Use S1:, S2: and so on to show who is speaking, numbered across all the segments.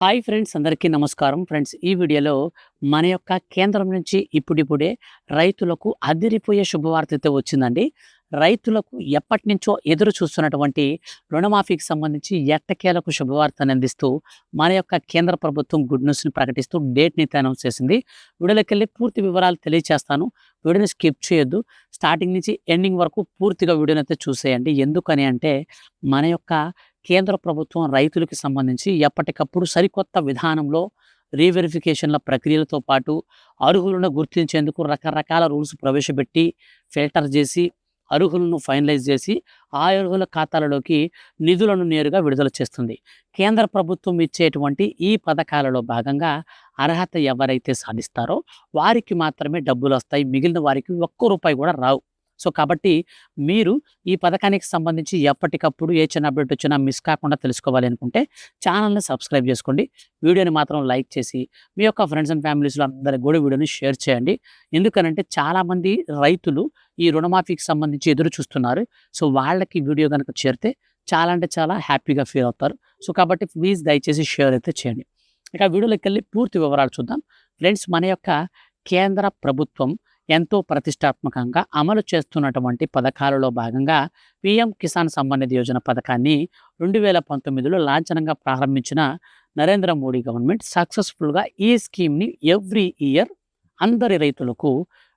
S1: Hi friends, అందరికీ నమస్కారం. Friends, ఈ వీడియోలో మన యొక్క కేంద్రం నుంచి ఇప్పుడిప్పుడే రైతులకు అదిరిపోయే శుభవార్త అయితే వచ్చిందండి. రైతులకు ఎప్పటినుంచో ఎదురు చూస్తున్నటువంటి రుణమాఫీకి సంబంధించి ఎట్టకేలకు శుభవార్తను అందిస్తూ మన యొక్క కేంద్ర ప్రభుత్వం గుడ్ న్యూస్‌ని ప్రకటిస్తూ డేట్‌ని అయితే అనౌన్స్ చేసింది. వీడియోలోకెళ్ళి పూర్తి వివరాలు తెలియచేస్తాను. వీడియోని స్కిప్ చేయొద్దు. స్టార్టింగ్ నుంచి ఎండింగ్ వరకు పూర్తిగా వీడియోని అయితే చూసేయండి. ఎందుకని అంటే మన యొక్క కేంద్ర ప్రభుత్వం రైతులకి సంబంధించి ఎప్పటికప్పుడు సరికొత్త విధానంలో రీవెరిఫికేషన్ల ప్రక్రియలతో పాటు అర్హులను గుర్తించేందుకు రకరకాల రూల్స్ ప్రవేశపెట్టి ఫిల్టర్ చేసి అర్హులను ఫైనలైజ్ చేసి ఆ అర్హుల ఖాతాలలోకి నిధులను నేరుగా విడుదల చేస్తుంది. కేంద్ర ప్రభుత్వం ఇచ్చేటువంటి ఈ పథకాలలో భాగంగా అర్హత ఎవరైతే సాధిస్తారో వారికి మాత్రమే డబ్బులు వస్తాయి. మిగిలిన వారికి ఒక్క రూపాయి కూడా రావు. సో కాబట్టి మీరు ఈ పథకానికి సంబంధించి ఎప్పటికప్పుడు ఏ చిన్న అప్డేట్ వచ్చినా మిస్ కాకుండా తెలుసుకోవాలి అనుకుంటే ఛానల్ని సబ్స్క్రైబ్ చేసుకోండి. వీడియోని మాత్రం లైక్ చేసి మీ యొక్క ఫ్రెండ్స్ అండ్ ఫ్యామిలీస్లో అందరికి కూడా వీడియోని షేర్ చేయండి. ఎందుకనంటే చాలామంది రైతులు ఈ రుణమాఫీకి సంబంధించి ఎదురు చూస్తున్నారు. సో వాళ్ళకి వీడియో కనుక చేరితే చాలా అంటే చాలా హ్యాపీగా ఫీల్ అవుతారు. సో కాబట్టి ప్లీజ్ దయచేసి షేర్ అయితే చేయండి. ఇక వీడియోలోకి వెళ్ళి పూర్తి వివరాలు చూద్దాం. ఫ్రెండ్స్, మన యొక్క కేంద్ర ప్రభుత్వం ఎంతో ప్రతిష్టాత్మకంగా అమలు చేస్తున్నటువంటి పథకాలలో భాగంగా పీఎం కిసాన్ సమ్మాన్ నిధి యోజన పథకాన్ని 2019లో లాంఛనంగా ప్రారంభించిన నరేంద్ర మోడీ గవర్నమెంట్ సక్సెస్ఫుల్గా ఈ స్కీమ్ని ఎవ్రీ ఇయర్ అందరి రైతులకు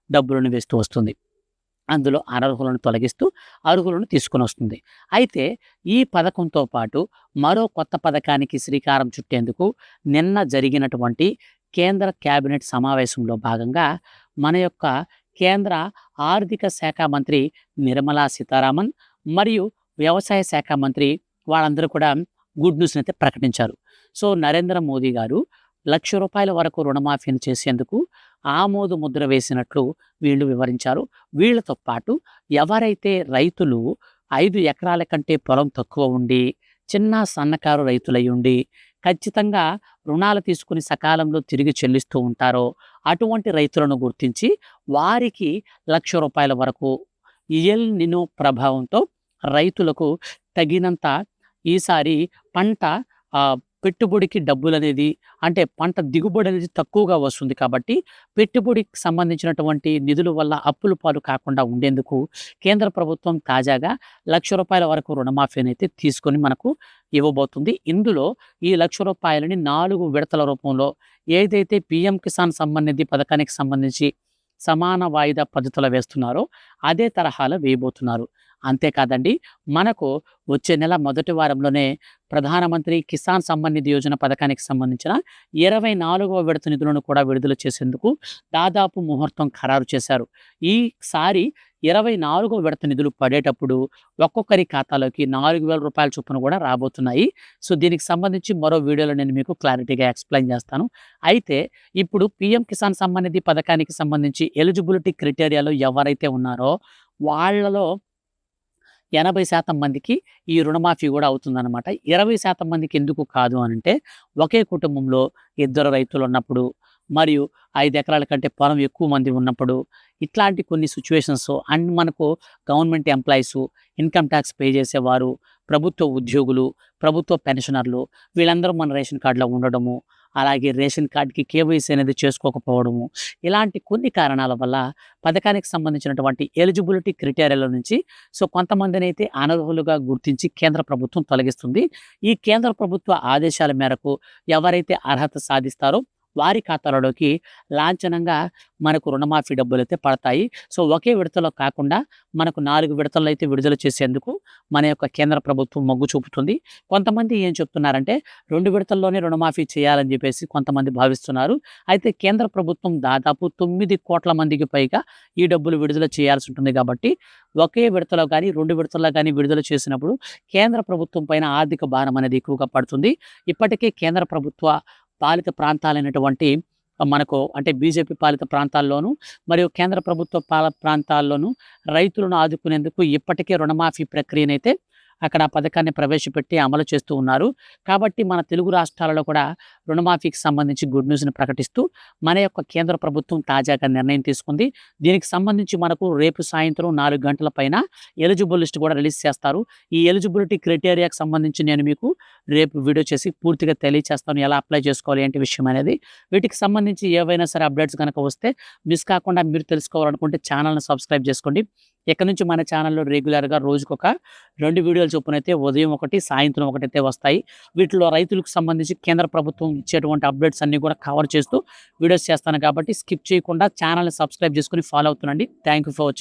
S1: డబ్బులను వేస్తూ వస్తుంది. అందులో అనర్హులను తొలగిస్తూ అర్హులను తీసుకుని వస్తుంది. అయితే ఈ పథకంతో పాటు మరో కొత్త పథకానికి శ్రీకారం చుట్టేందుకు నిన్న జరిగినటువంటి కేంద్ర కేబినెట్ సమావేశంలో భాగంగా మన యొక్క కేంద్ర ఆర్థిక శాఖ మంత్రి నిర్మలా సీతారామన్ మరియు వ్యవసాయ శాఖ మంత్రి వాళ్ళందరూ కూడా గుడ్ న్యూస్ని అయితే ప్రకటించారు. సో నరేంద్ర మోదీ గారు ₹1,00,000 వరకు రుణమాఫీని చేసేందుకు ఆమోద ముద్ర వేసినట్లు వీళ్ళు వివరించారు. వీళ్ళతో పాటు ఎవరైతే రైతులు 5 ఎకరాల కంటే పొలం తక్కువ ఉండి చిన్న సన్నకారు రైతులై ఉండి ఖచ్చితంగా రుణాలు తీసుకుని సకాలంలో తిరిగి చెల్లిస్తూ ఉంటారో అటువంటి రైతులను గుర్తించి వారికి ₹1,00,000 వరకు ఎల్ నినో ప్రభావంతో రైతులకు తగినంత ఈసారి పంట పెట్టుబడికి డబ్బులనేది అంటే పంట దిగుబడి అనేది తక్కువగా వస్తుంది. కాబట్టి పెట్టుబడికి సంబంధించినటువంటి నిధుల వల్ల అప్పుల పాలు కాకుండా ఉండేందుకు కేంద్ర ప్రభుత్వం తాజాగా ₹1,00,000 వరకు రుణమాఫీని అయితే తీసుకొని మనకు ఇవ్వబోతుంది. ఇందులో ఈ ₹1,00,000ని 4 విడతల రూపంలో ఏదైతే పీఎం కిసాన్ సమ్మాన్ నిధి పథకానికి సంబంధించి సమాన వాయిదా పద్ధతిలో వేస్తున్నారో అదే తరహాలో వేయబోతున్నారు. అంతేకాదండి, మనకు వచ్చే నెల మొదటి వారంలోనే ప్రధానమంత్రి కిసాన్ సమ్మాన్ నిధి యోజన పథకానికి సంబంధించిన 24వ విడత నిధులను కూడా విడుదల చేసేందుకు దాదాపు ముహూర్తం ఖరారు చేశారు. ఈసారి 24వ విడత నిధులు పడేటప్పుడు ఒక్కొక్కరి ఖాతాలోకి ₹4,000 చొప్పున కూడా రాబోతున్నాయి. సో దీనికి సంబంధించి మరో వీడియోలో నేను మీకు క్లారిటీగా ఎక్స్ప్లెయిన్ చేస్తాను. అయితే ఇప్పుడు పీఎం కిసాన్ సమ్మాన్ నిధి పథకానికి సంబంధించి ఎలిజిబిలిటీ క్రైటీరియాలో ఎవరైతే ఉన్నారో వాళ్ళలో 80% మందికి ఈ రుణమాఫీ కూడా అవుతుందన్నమాట. 20% మందికి ఎందుకు కాదు అనంటే ఒకే కుటుంబంలో ఇద్దరు రైతులు ఉన్నప్పుడు మరియు 5 ఎకరాల కంటే పొలం ఎక్కువ మంది ఉన్నప్పుడు ఇట్లాంటి కొన్ని సిచ్యువేషన్స్ అండ్ మనకు government employees, income tax pay చేసేవారు, ప్రభుత్వ ఉద్యోగులు, ప్రభుత్వ పెన్షనర్లు వీళ్ళందరూ మన రేషన్ కార్డులో ఉండడము, అలాగే రేషన్ కార్డుకి కేవైసీ అనేది చేసుకోకపోవడము, ఇలాంటి కొన్ని కారణాల వల్ల పథకానికి సంబంధించినటువంటి ఎలిజిబిలిటీ క్రైటీరియాల నుంచి సో కొంతమందిని అయితే అనర్హులుగా గుర్తించి కేంద్ర ప్రభుత్వం తొలగిస్తుంది. ఈ కేంద్ర ప్రభుత్వ ఆదేశాల మేరకు ఎవరైతే అర్హత సాధిస్తారో వారి ఖాతాలలోకి లాంఛనంగా మనకు రుణమాఫీ డబ్బులైతే పడతాయి. సో ఒకే విడతలో కాకుండా మనకు 4 విడతల్లో అయితే విడుదల చేసేందుకు మన యొక్క కేంద్ర ప్రభుత్వం మొగ్గు చూపుతుంది. కొంతమంది ఏం చెప్తున్నారంటే 2 విడతల్లోనే రుణమాఫీ చేయాలని చెప్పేసి కొంతమంది భావిస్తున్నారు. అయితే కేంద్ర ప్రభుత్వం దాదాపు 9 కోట్ల మందికి పైగా ఈ డబ్బులు విడుదల చేయాల్సి ఉంటుంది. కాబట్టి ఒకే విడతలో కానీ 2 విడతల్లో కానీ విడుదల చేసినప్పుడు కేంద్ర ప్రభుత్వం పైన ఆర్థిక భారం అనేది ఎక్కువగా పడుతుంది. ఇప్పటికే కేంద్ర ప్రభుత్వ పాలిత ప్రాంతాలైనటువంటి మనకు అంటే బీజేపీ పాలిత ప్రాంతాల్లోనూ మరియు కేంద్ర ప్రభుత్వ ప్రాంతాల్లోనూ రైతులను ఆదుకునేందుకు ఇప్పటికే రుణమాఫీ ప్రక్రియనైతే అక్కడ ఆ పథకాన్ని ప్రవేశపెట్టి అమలు చేస్తూ ఉన్నారు. కాబట్టి మన తెలుగు రాష్ట్రాలలో కూడా రుణమాఫీకి సంబంధించి గుడ్ న్యూస్‌ని ప్రకటిస్తూ మన యొక్క కేంద్ర ప్రభుత్వం తాజాగా నిర్ణయం తీసుకుంది. దీనికి సంబంధించి మనకు రేపు సాయంత్రం 4 గంటల పైన ఎలిజిబుల్ లిస్ట్ కూడా రిలీజ్ చేస్తారు. ఈ ఎలిజిబిలిటీ క్రైటీరియాకి సంబంధించి నేను మీకు రేపు వీడియో చేసి పూర్తిగా తెలియచేస్తాను. ఎలా అప్లై చేసుకోవాలి ఏంటి విషయం అనేది. వీటికి సంబంధించి ఏవైనా సరే అప్డేట్స్ గనక వస్తే మిస్ కాకుండా మీరు తెలుసుకోవాలనుకుంటే ఛానల్‌ని సబ్స్క్రైబ్ చేసుకోండి. ఇక నుంచి మన ఛానల్‌లో రెగ్యులర్‌గా రోజుకొక 2 వీడియోలు చొప్పునైతే ఉదయం ఒకటి, సాయంత్రం ఒకటైతే వస్తాయి. వీటిలో రైతులకు సంబంధించి కేంద్ర ప్రభుత్వం ఇచ్చేటువంటి అప్డేట్స్ అన్నీ కూడా కవర్ చేస్తూ వీడియోస్ చేస్తాను కాబట్టి స్కిప్ చేయకుండా ఛానల్‌ని సబ్స్క్రైబ్ చేసుకొని ఫాలో అవుతుండండి. Thank you for watching.